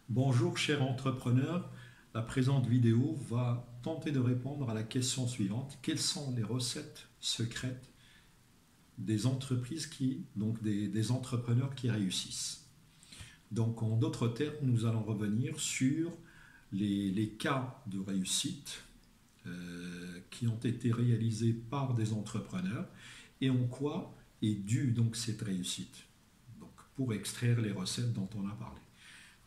Bonjour chers entrepreneurs, la présente vidéo va tenter de répondre à la question suivante. Quelles sont les recettes secrètes des entreprises des entrepreneurs qui réussissent? Donc en d'autres termes, nous allons revenir sur les cas de réussite qui ont été réalisés par des entrepreneurs et en quoi est due donc cette réussite. Donc pour extraire les recettes dont on a parlé.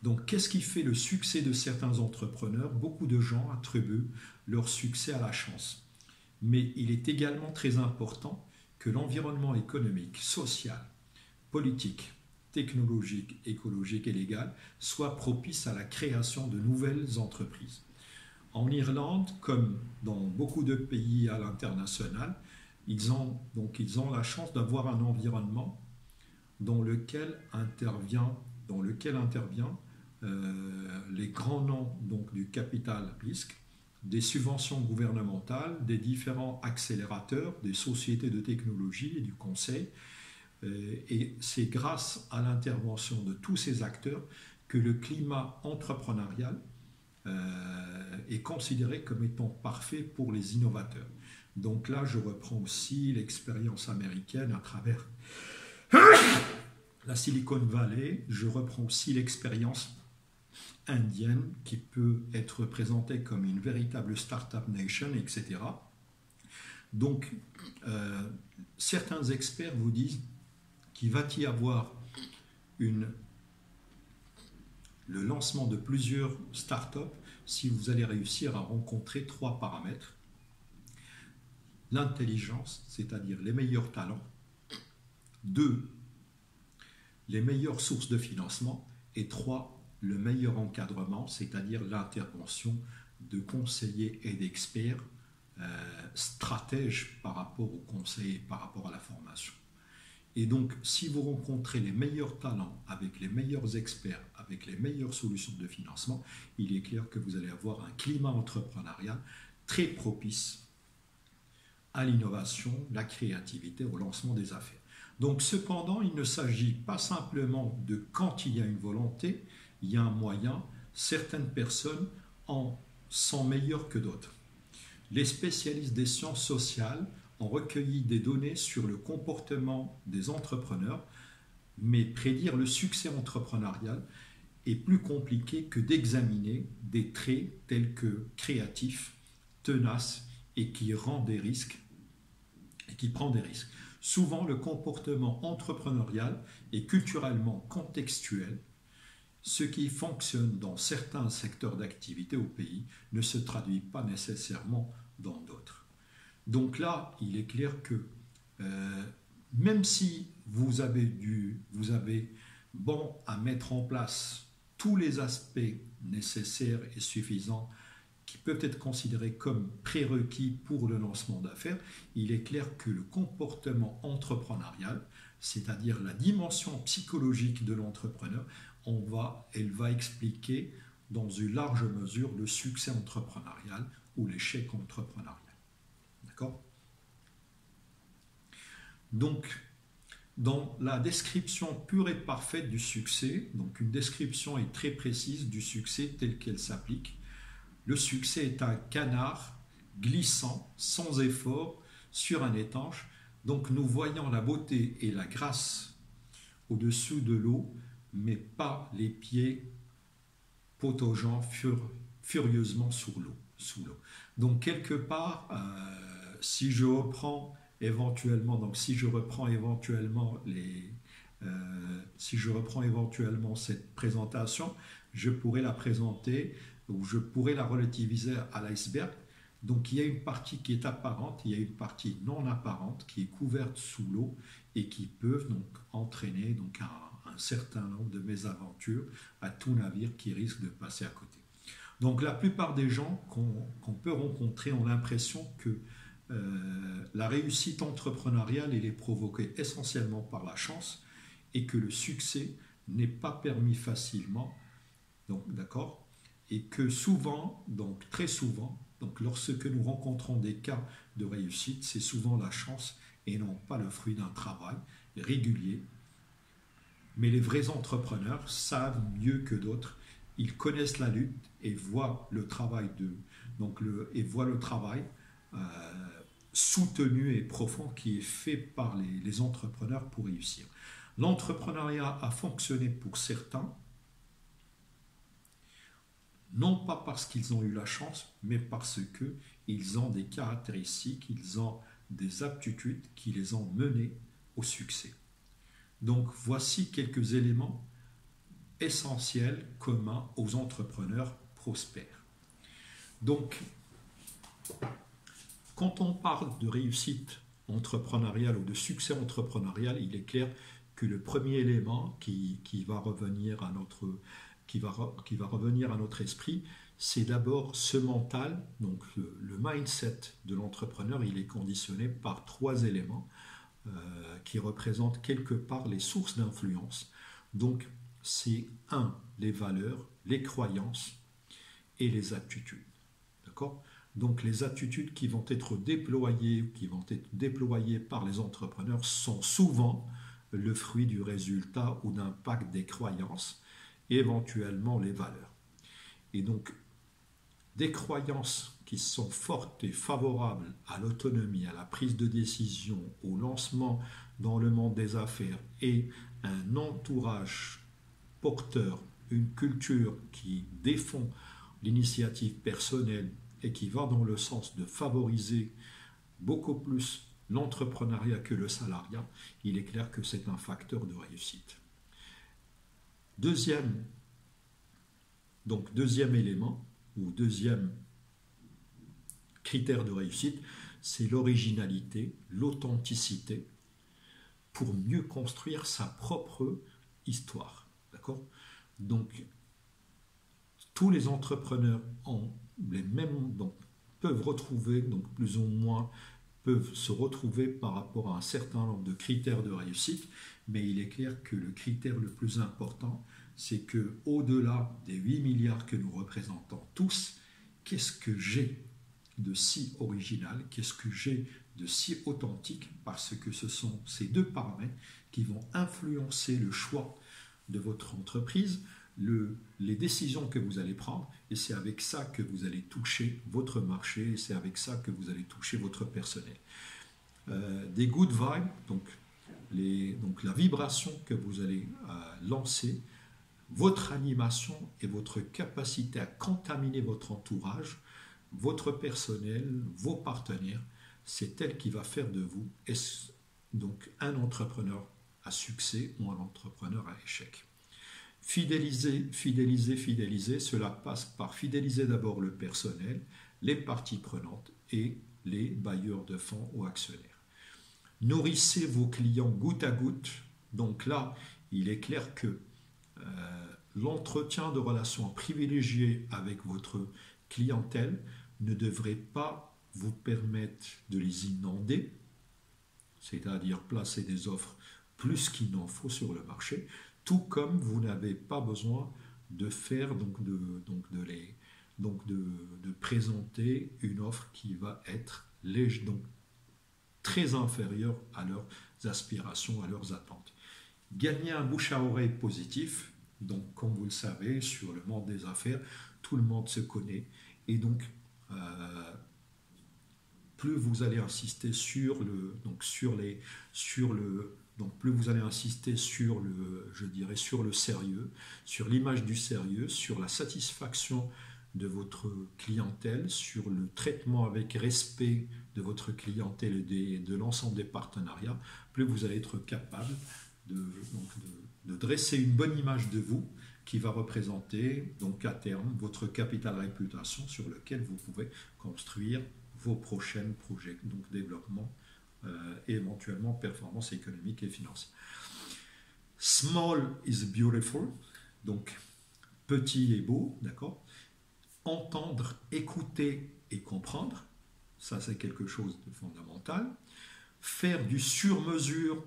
Donc, qu'est-ce qui fait le succès de certains entrepreneurs? Beaucoup de gens attribuent leur succès à la chance. Mais il est également très important que l'environnement économique, social, politique, technologique, écologique et légal soit propice à la création de nouvelles entreprises. En Irlande, comme dans beaucoup de pays à l'international, ils ont la chance d'avoir un environnement dans lequel intervient les grands noms donc, du capital risque, des subventions gouvernementales, des différents accélérateurs, des sociétés de technologie et du conseil. Et c'est grâce à l'intervention de tous ces acteurs que le climat entrepreneurial est considéré comme étant parfait pour les innovateurs. Donc là, je reprends aussi l'expérience américaine à travers la Silicon Valley. Je reprends aussi l'expérience indienne qui peut être présentée comme une véritable start-up nation, etc. Donc, certains experts vous disent qu'il va y avoir le lancement de plusieurs start-up si vous allez réussir à rencontrer trois paramètres. L'intelligence, c'est-à-dire les meilleurs talents. 2, les meilleures sources de financement. Et 3, le meilleur encadrement, c'est-à-dire l'intervention de conseillers et d'experts stratèges par rapport au conseil, par rapport à la formation. Et donc, si vous rencontrez les meilleurs talents avec les meilleurs experts, avec les meilleures solutions de financement, il est clair que vous allez avoir un climat entrepreneurial très propice à l'innovation, la créativité, au lancement des affaires. Donc, cependant, il ne s'agit pas simplement de quand il y a une volonté, il y a un moyen, certaines personnes en sont meilleures que d'autres. Les spécialistes des sciences sociales ont recueilli des données sur le comportement des entrepreneurs, mais prédire le succès entrepreneurial est plus compliqué que d'examiner des traits tels que créatifs, tenaces et qui prend des risques. Souvent, le comportement entrepreneurial est culturellement contextuel. Ce qui fonctionne dans certains secteurs d'activité au pays ne se traduit pas nécessairement dans d'autres. Donc là, il est clair que même si vous avez bon à mettre en place tous les aspects nécessaires et suffisants qui peuvent être considérés comme prérequis pour le lancement d'affaires, il est clair que le comportement entrepreneurial, c'est-à-dire la dimension psychologique de l'entrepreneur, elle va expliquer dans une large mesure le succès entrepreneurial ou l'échec entrepreneurial. D'accord? Donc, dans la description pure et parfaite du succès, donc une description est très précise du succès tel qu'elle s'applique. Le succès est un canard glissant, sans effort, sur un étanche. Donc nous voyons la beauté et la grâce au-dessous de l'eau, mais pas les pieds pataugeant furieusement sous l'eau. Donc quelque part, si je reprends éventuellement cette présentation, je pourrais la présenter ou je pourrais la relativiser à l'iceberg. Donc il y a une partie qui est apparente, il y a une partie non apparente qui est couverte sous l'eau et qui peuvent donc entraîner donc un certain nombre de mésaventures à tout navire qui risque de passer à côté. Donc la plupart des gens qu'on peut rencontrer ont l'impression que la réussite entrepreneuriale elle est provoquée essentiellement par la chance et que le succès n'est pas permis facilement. Donc d'accord, et que souvent, donc très souvent, donc lorsque nous rencontrons des cas de réussite, c'est souvent la chance et non pas le fruit d'un travail régulier. Mais les vrais entrepreneurs savent mieux que d'autres ils connaissent la lutte et voient le travail euh, soutenu et profond qui est fait par les entrepreneurs pour réussir. L'entrepreneuriat a fonctionné pour certains, non pas parce qu'ils ont eu la chance, mais parce qu'ils ont des caractéristiques, ils ont des aptitudes qui les ont menés au succès. Donc voici quelques éléments essentiels communs aux entrepreneurs prospères. Donc, quand on parle de réussite entrepreneuriale ou de succès entrepreneurial, il est clair que le premier élément qui va revenir à notre esprit, c'est d'abord ce mental. Donc le mindset de l'entrepreneur, il est conditionné par trois éléments qui représentent quelque part les sources d'influence. Donc c'est les valeurs, les croyances et les aptitudes. D'accord ? Donc les attitudes qui vont être déployées par les entrepreneurs sont souvent le fruit du résultat ou d'impact des croyances et éventuellement les valeurs. Et donc des croyances qui sont fortes et favorables à l'autonomie, à la prise de décision, au lancement dans le monde des affaires et un entourage porteur, une culture qui défend l'initiative personnelle et qui va dans le sens de favoriser beaucoup plus l'entrepreneuriat que le salariat, il est clair que c'est un facteur de réussite. Deuxième élément, ou deuxième critère de réussite, c'est l'originalité, l'authenticité, pour mieux construire sa propre histoire. D'accord ? Donc, tous les entrepreneurs ont les mêmes, donc, peuvent se retrouver par rapport à un certain nombre de critères de réussite, mais il est clair que le critère le plus important, c'est que au-delà des 8 milliards que nous représentons tous, qu'est-ce que j'ai de si original, qu'est-ce que j'ai de si authentique, parce que ce sont ces deux paramètres qui vont influencer le choix de votre entreprise, les décisions que vous allez prendre, et c'est avec ça que vous allez toucher votre marché, et c'est avec ça que vous allez toucher votre personnel. Des good vibes, donc la vibration que vous allez lancer, votre animation et votre capacité à contaminer votre entourage, votre personnel, vos partenaires, c'est elle qui va faire de vous donc un entrepreneur à succès ou un entrepreneur à échec. Fidéliser, cela passe par fidéliser d'abord le personnel, les parties prenantes et les bailleurs de fonds ou actionnaires. Nourrissez vos clients goutte à goutte. Donc là, il est clair que l'entretien de relations privilégiées avec votre clientèle ne devrait pas vous permettre de les inonder, c'est-à-dire placer des offres plus qu'il n'en faut sur le marché, tout comme vous n'avez pas besoin de faire de présenter une offre qui va être très inférieure à leurs aspirations, à leurs attentes. Gagner un bouche à oreille positif, donc comme vous le savez, sur le monde des affaires, tout le monde se connaît, et donc plus vous allez insister plus vous allez insister sur le sérieux, sur l'image du sérieux, sur la satisfaction de votre clientèle, sur le traitement avec respect de votre clientèle et de l'ensemble des partenariats, plus vous allez être capable de dresser une bonne image de vous qui va représenter donc à terme votre capital réputation sur lequel vous pouvez construire vos prochains projets, donc développement et éventuellement performance économique et financière. Small is beautiful, donc petit et beau, d'accord. Entendre, écouter et comprendre, ça c'est quelque chose de fondamental. Faire du sur-mesure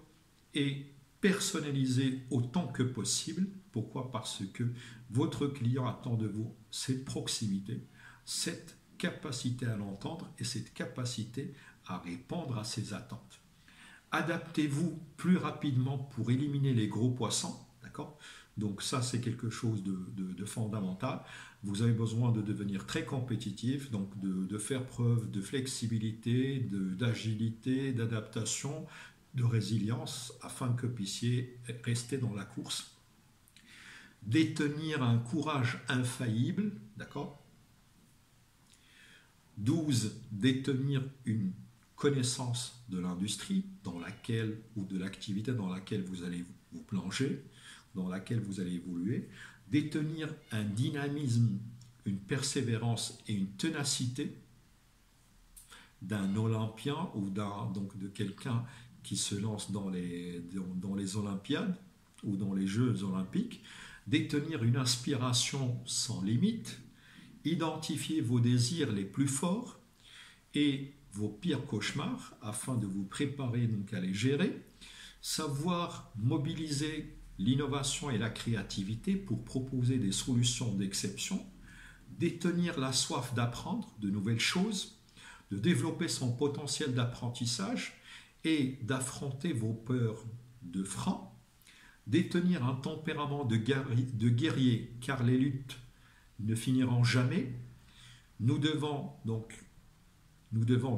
et personnaliser autant que possible. Pourquoi ? Parce que votre client attend de vous cette proximité, cette capacité à l'entendre et cette capacité à répondre à ses attentes. Adaptez-vous plus rapidement pour éliminer les gros poissons, d'accord ? Donc ça, c'est quelque chose de fondamental. Vous avez besoin de devenir très compétitif, donc de faire preuve de flexibilité, d'agilité, d'adaptation, de résilience, afin que vous puissiez rester dans la course. Détenir un courage infaillible, d'accord? 12. Détenir une connaissance de l'industrie dans laquelle ou de l'activité dans laquelle vous allez vous plonger, dans laquelle vous allez évoluer. Détenir un dynamisme, une persévérance et une ténacité d'un Olympien ou donc de quelqu'un qui se lance dans les Olympiades ou dans les Jeux olympiques. Détenir une inspiration sans limite. Identifier vos désirs les plus forts et vos pires cauchemars afin de vous préparer donc à les gérer. Savoir mobiliser l'innovation et la créativité pour proposer des solutions d'exception. Détenir la soif d'apprendre de nouvelles choses, de développer son potentiel d'apprentissage et d'affronter vos peurs de franc. Détenir un tempérament de guerrier car les luttes ne finiront jamais. Nous devons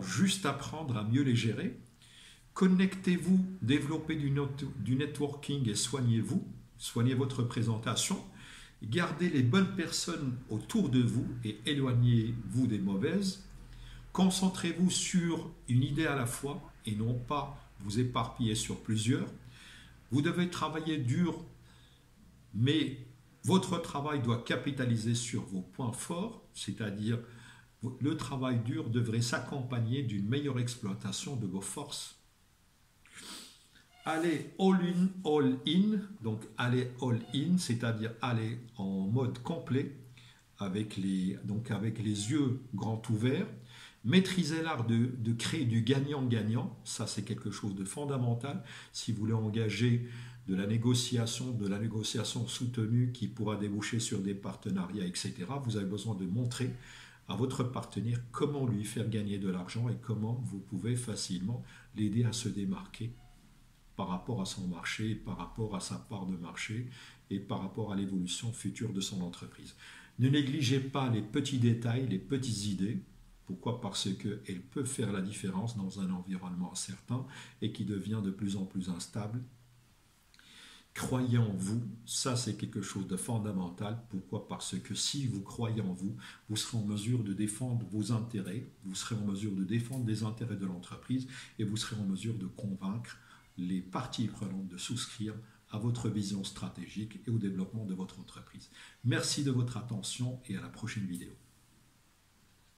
juste apprendre à mieux les gérer. Connectez-vous, développez du networking et soignez-vous. Soignez votre présentation. Gardez les bonnes personnes autour de vous et éloignez-vous des mauvaises. Concentrez-vous sur une idée à la fois et non pas vous éparpiller sur plusieurs. Vous devez travailler dur, mais votre travail doit capitaliser sur vos points forts, c'est-à-dire le travail dur devrait s'accompagner d'une meilleure exploitation de vos forces. Allez all in, donc allez all in, c'est-à-dire aller en mode complet, avec les yeux grands ouverts. Maîtrisez l'art de créer du gagnant-gagnant, ça c'est quelque chose de fondamental si vous voulez engager de la négociation soutenue qui pourra déboucher sur des partenariats, etc. Vous avez besoin de montrer à votre partenaire comment lui faire gagner de l'argent et comment vous pouvez facilement l'aider à se démarquer par rapport à son marché, par rapport à sa part de marché et par rapport à l'évolution future de son entreprise. Ne négligez pas les petits détails, les petites idées. Pourquoi? Parce qu'elles peuvent faire la différence dans un environnement incertain et qui devient de plus en plus instable. Croyez en vous, ça c'est quelque chose de fondamental. Pourquoi? Parce que si vous croyez en vous, vous serez en mesure de défendre vos intérêts, vous serez en mesure de défendre les intérêts de l'entreprise et vous serez en mesure de convaincre les parties prenantes de souscrire à votre vision stratégique et au développement de votre entreprise. Merci de votre attention et à la prochaine vidéo.